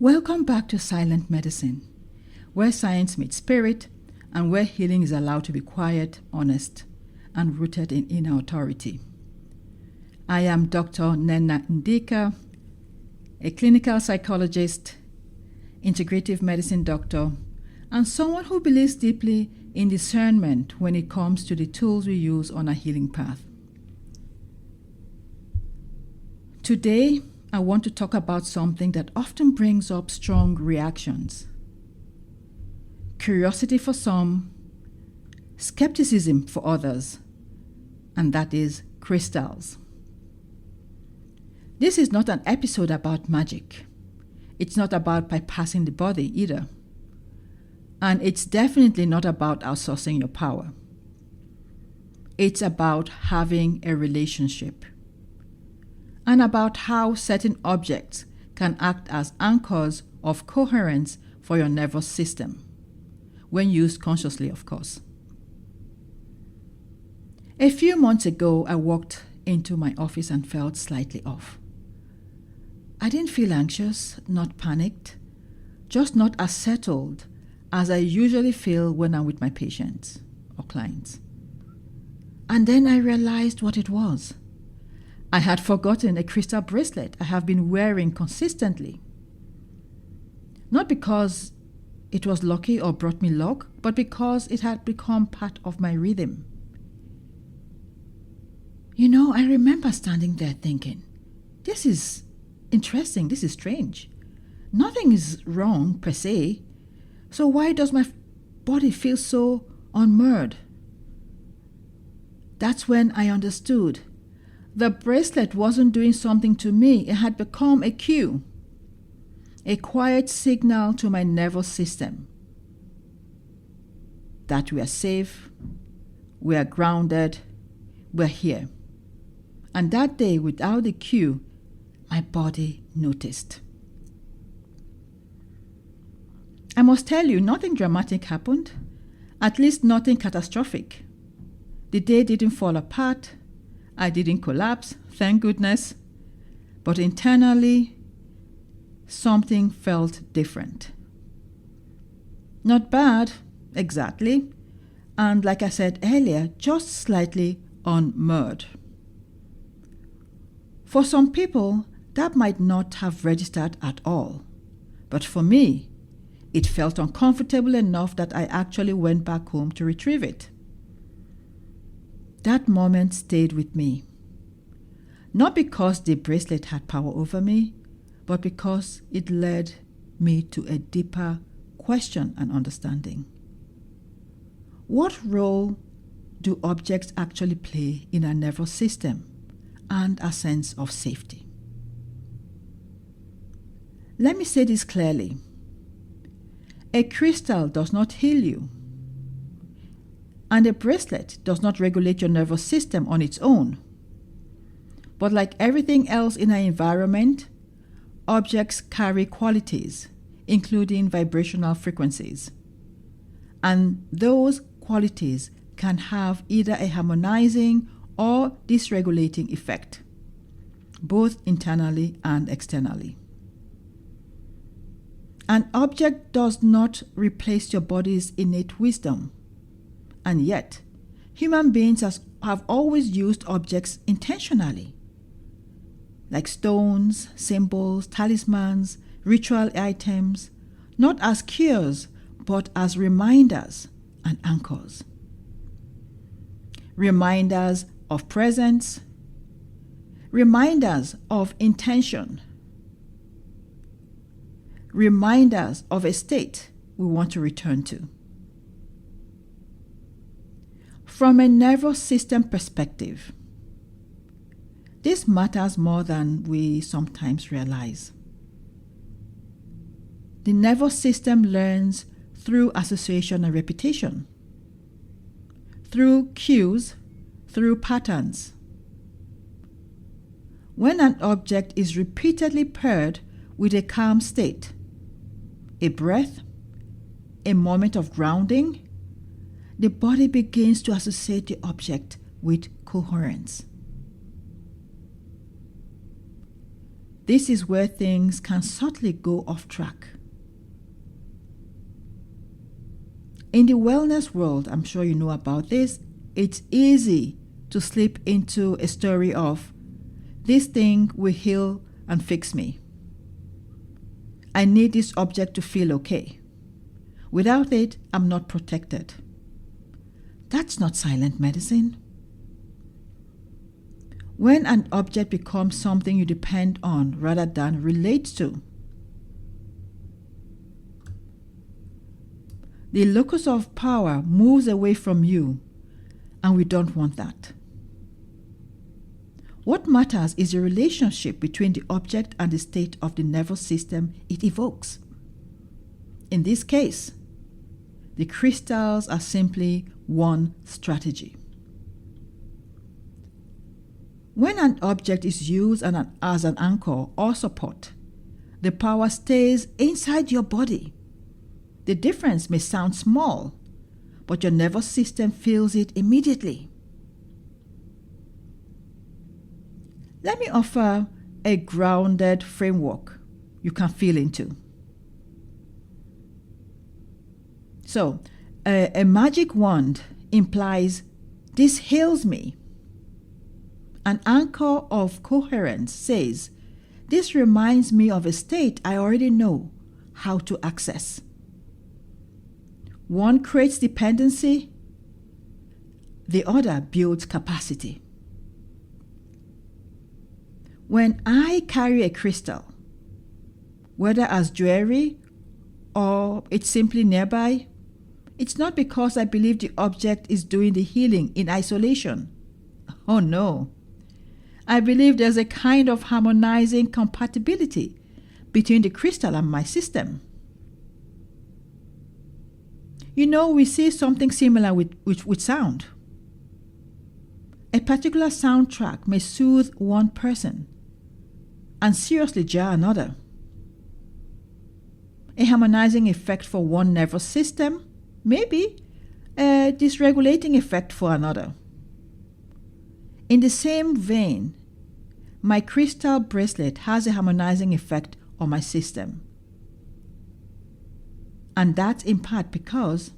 Welcome back to Silent Medicine, where science meets spirit and where healing is allowed to be quiet, honest, and rooted in inner authority. I am Dr. Nena Ndika, a clinical psychologist, integrative medicine doctor, and someone who believes deeply in discernment when it comes to the tools we use on our healing path. Today, I want to talk about something that often brings up strong reactions. Curiosity for some, skepticism for others, and that is crystals. This is not an episode about magic. It's not about bypassing the body either. And it's definitely not about outsourcing your power. It's about having a relationship, and about how certain objects can act as anchors of coherence for your nervous system, when used consciously, of course. A few months ago, I walked into my office and felt slightly off. I didn't feel anxious, not panicked, just not as settled as I usually feel when I'm with my patients or clients. And then I realized what it was. I had forgotten a crystal bracelet I have been wearing consistently. Not because it was lucky or brought me luck, but because it had become part of my rhythm. I remember standing there thinking, this is interesting, this is strange. Nothing is wrong per se, so why does my body feel so unmoored? That's when I understood. The bracelet wasn't doing something to me. It had become a cue, a quiet signal to my nervous system that we are safe, we are grounded, we're here. And that day, without the cue, my body noticed. I must tell you, nothing dramatic happened, at least nothing catastrophic. The day didn't fall apart. I didn't collapse, thank goodness, but internally, something felt different. Not bad, exactly, and like I said earlier, just slightly unmoored. For some people, that might not have registered at all, but for me, it felt uncomfortable enough that I actually went back home to retrieve it. That moment stayed with me. Not because the bracelet had power over me, but because it led me to a deeper question and understanding. What role do objects actually play in our nervous system and our sense of safety? Let me say this clearly. A crystal does not heal you. And a bracelet does not regulate your nervous system on its own. But like everything else in our environment, objects carry qualities, including vibrational frequencies. And those qualities can have either a harmonizing or dysregulating effect, both internally and externally. An object does not replace your body's innate wisdom. And yet, human beings have always used objects intentionally, like stones, symbols, talismans, ritual items, not as cures, but as reminders and anchors. Reminders of presence, reminders of intention, reminders of a state we want to return to. From a nervous system perspective, this matters more than we sometimes realize. The nervous system learns through association and repetition, through cues, through patterns. When an object is repeatedly paired with a calm state, a breath, a moment of grounding, the body begins to associate the object with coherence. This is where things can subtly go off track. In the wellness world, I'm sure you know about this, it's easy to slip into a story of, this thing will heal and fix me. I need this object to feel okay. Without it, I'm not protected. That's not silent medicine. When an object becomes something you depend on rather than relate to, the locus of power moves away from you, and we don't want that. What matters is the relationship between the object and the state of the nervous system it evokes. In this case, the crystals are simply one strategy. When an object is used as an anchor or support, the power stays inside your body. The difference may sound small, but your nervous system feels it immediately. Let me offer a grounded framework you can feel into. So, a magic wand implies this heals me. An anchor of coherence says this reminds me of a state I already know how to access. One creates dependency, the other builds capacity. When I carry a crystal, whether as jewelry or it's simply nearby, it's not because I believe the object is doing the healing in isolation. Oh no. I believe there's a kind of harmonizing compatibility between the crystal and my system. You know, we see something similar with sound. A particular soundtrack may soothe one person and seriously jar another. A harmonizing effect for one nervous system, maybe a dysregulating effect for another. In the same vein, my crystal bracelet has a harmonizing effect on my system. And that's in part because,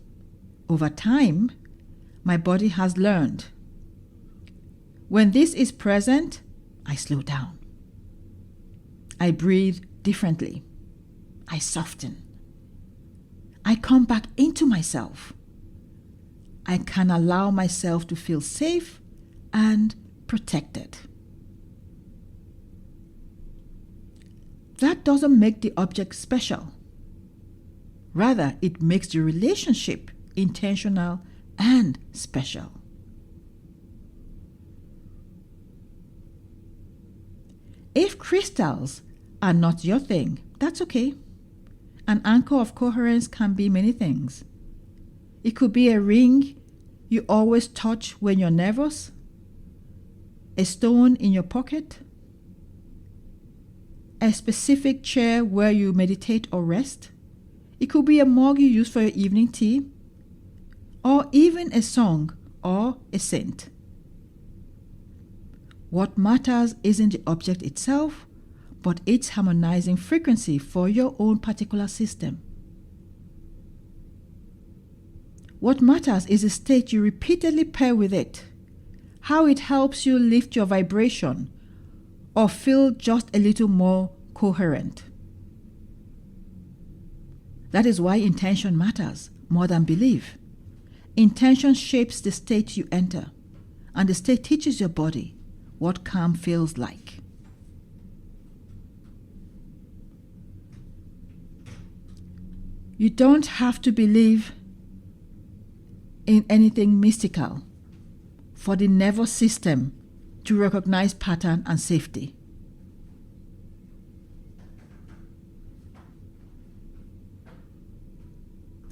over time, my body has learned. When this is present, I slow down. I breathe differently. I soften. I come back into myself. I can allow myself to feel safe and protected. That doesn't make the object special. Rather, it makes the relationship intentional and special. If crystals are not your thing, that's okay. An anchor of coherence can be many things. It could be a ring you always touch when you're nervous, a stone in your pocket, a specific chair where you meditate or rest. It could be a mug you use for your evening tea, or even a song or a scent. What matters isn't the object itself, but its harmonizing frequency for your own particular system. What matters is the state you repeatedly pair with it, how it helps you lift your vibration or feel just a little more coherent. That is why intention matters more than belief. Intention shapes the state you enter, and the state teaches your body what calm feels like. You don't have to believe in anything mystical for the nervous system to recognize pattern and safety.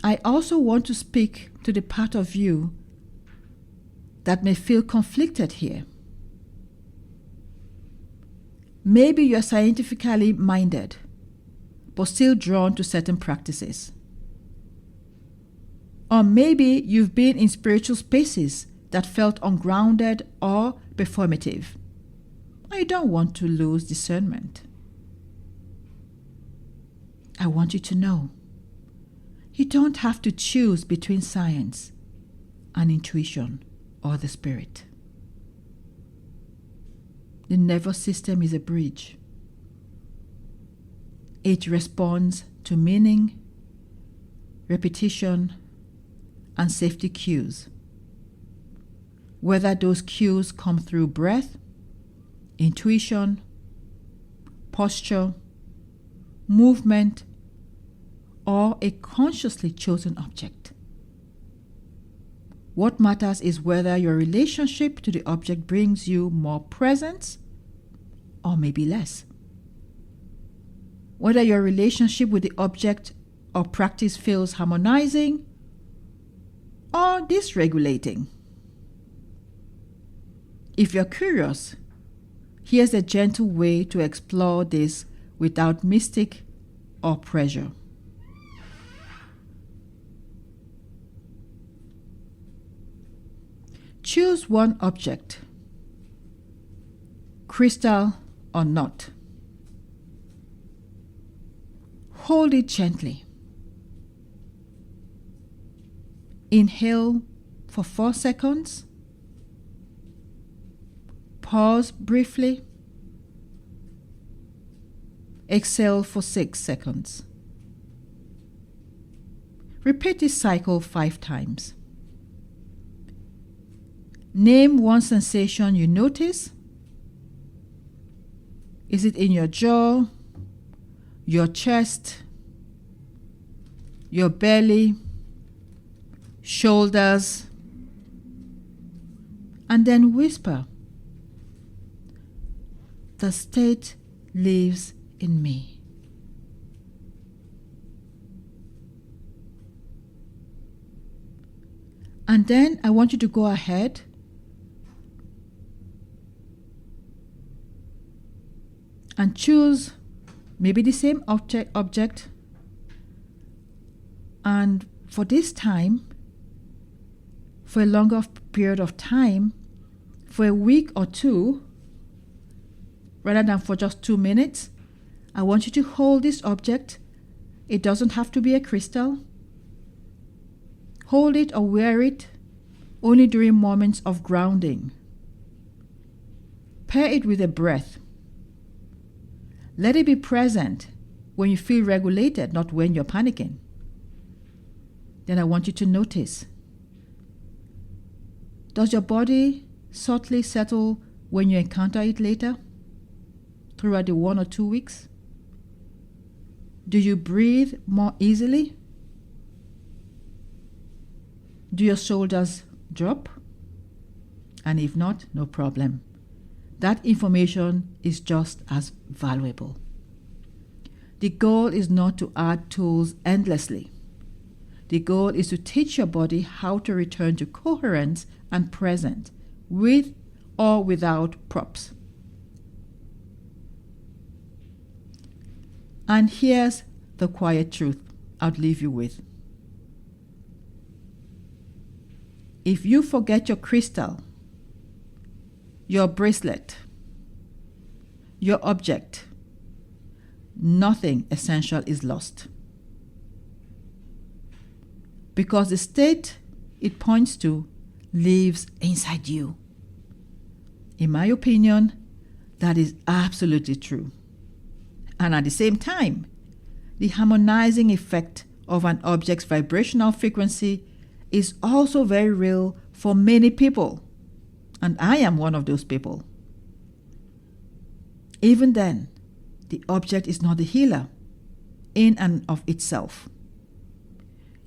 I also want to speak to the part of you that may feel conflicted here. Maybe you're scientifically minded, but still drawn to certain practices. Or maybe you've been in spiritual spaces that felt ungrounded or performative, and you don't want to lose discernment. I want you to know you don't have to choose between science and intuition or the spirit. The nervous system is a bridge. It responds to meaning, repetition, and safety cues. Whether those cues come through breath, intuition, posture, movement, or a consciously chosen object. What matters is whether your relationship to the object brings you more presence or maybe less. Whether your relationship with the object or practice feels harmonizing or dysregulating. If you're curious, here's a gentle way to explore this without mystic or pressure. Choose one object, crystal or not. Hold it gently. Inhale for 4 seconds. Pause briefly. Exhale for 6 seconds. Repeat this cycle 5 times. Name one sensation you notice. Is it in your jaw, your chest, your belly, shoulders? And then whisper, "The state lives in me." And then I want you to go ahead and choose maybe the same object, and for this time, for a longer period of time, for a week or 2, rather than for just 2 minutes, I want you to hold this object. It doesn't have to be a crystal. Hold it or wear it only during moments of grounding. Pair it with a breath. Let it be present when you feel regulated, not when you're panicking. Then I want you to notice, does your body subtly settle when you encounter it later, throughout the 1 or 2 weeks? Do you breathe more easily? Do your shoulders drop? And if not, no problem. That information is just as valuable. The goal is not to add tools endlessly. The goal is to teach your body how to return to coherence and present, with or without props. And here's the quiet truth I'll leave you with. If you forget your crystal, your bracelet, your object, nothing essential is lost. Because the state it points to lives inside you. In my opinion, that is absolutely true. And at the same time, the harmonizing effect of an object's vibrational frequency is also very real for many people. And I am one of those people. Even then, the object is not the healer in and of itself.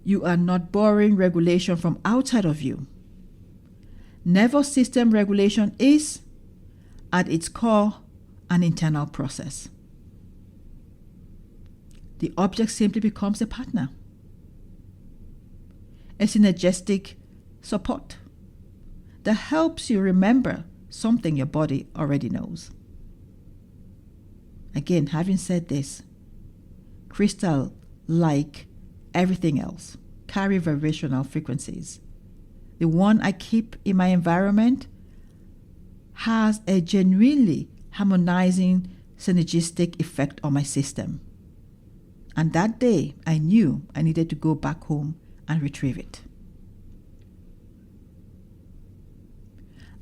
You are not borrowing regulation from outside of you. Nervous system regulation is, at its core, an internal process. The object simply becomes a partner, a synergistic support that helps you remember something your body already knows. Again, having said this, crystal, like everything else, carry vibrational frequencies. The one I keep in my environment has a genuinely harmonizing, synergistic effect on my system. And that day, I knew I needed to go back home and retrieve it.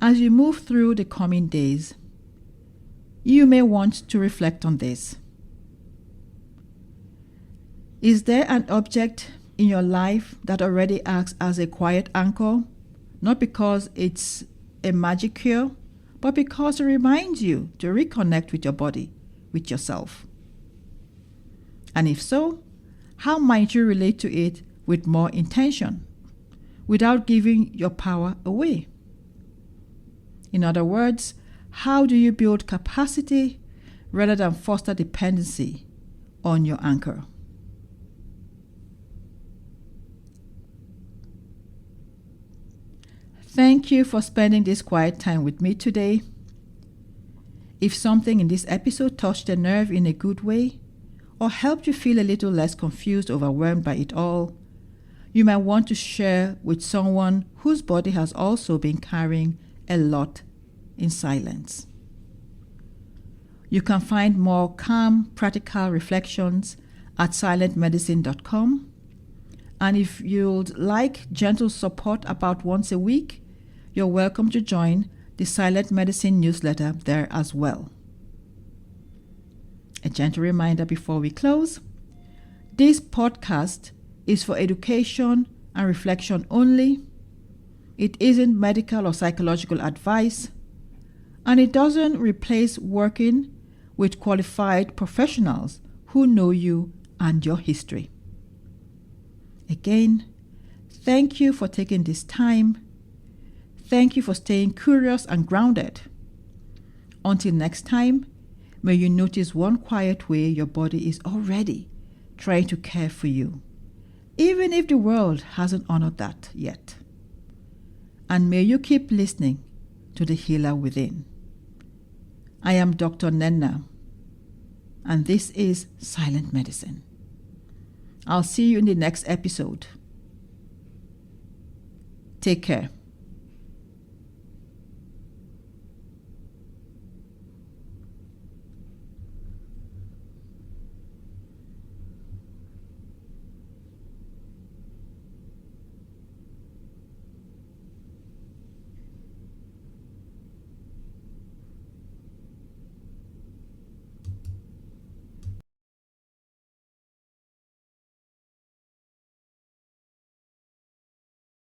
As you move through the coming days, you may want to reflect on this. Is there an object in your life that already acts as a quiet anchor, not because it's a magic cure, but because it reminds you to reconnect with your body, with yourself? And if so, how might you relate to it with more intention, without giving your power away? In other words, how do you build capacity rather than foster dependency on your anchor? Thank you for spending this quiet time with me today. If something in this episode touched a nerve in a good way, or helped you feel a little less confused, overwhelmed by it all, you might want to share with someone whose body has also been carrying a lot in silence. You can find more calm, practical reflections at silentmedicine.com. And if you'd like gentle support about once a week, you're welcome to join the Silent Medicine newsletter there as well. A gentle reminder before we close: this podcast is for education and reflection only. It isn't medical or psychological advice, and it doesn't replace working with qualified professionals who know you and your history. Again, thank you for taking this time. Thank you for staying curious and grounded. Until next time, may you notice one quiet way your body is already trying to care for you, even if the world hasn't honored that yet. And may you keep listening to the healer within. I am Dr. Nenna, and this is Silent Medicine. I'll see you in the next episode. Take care.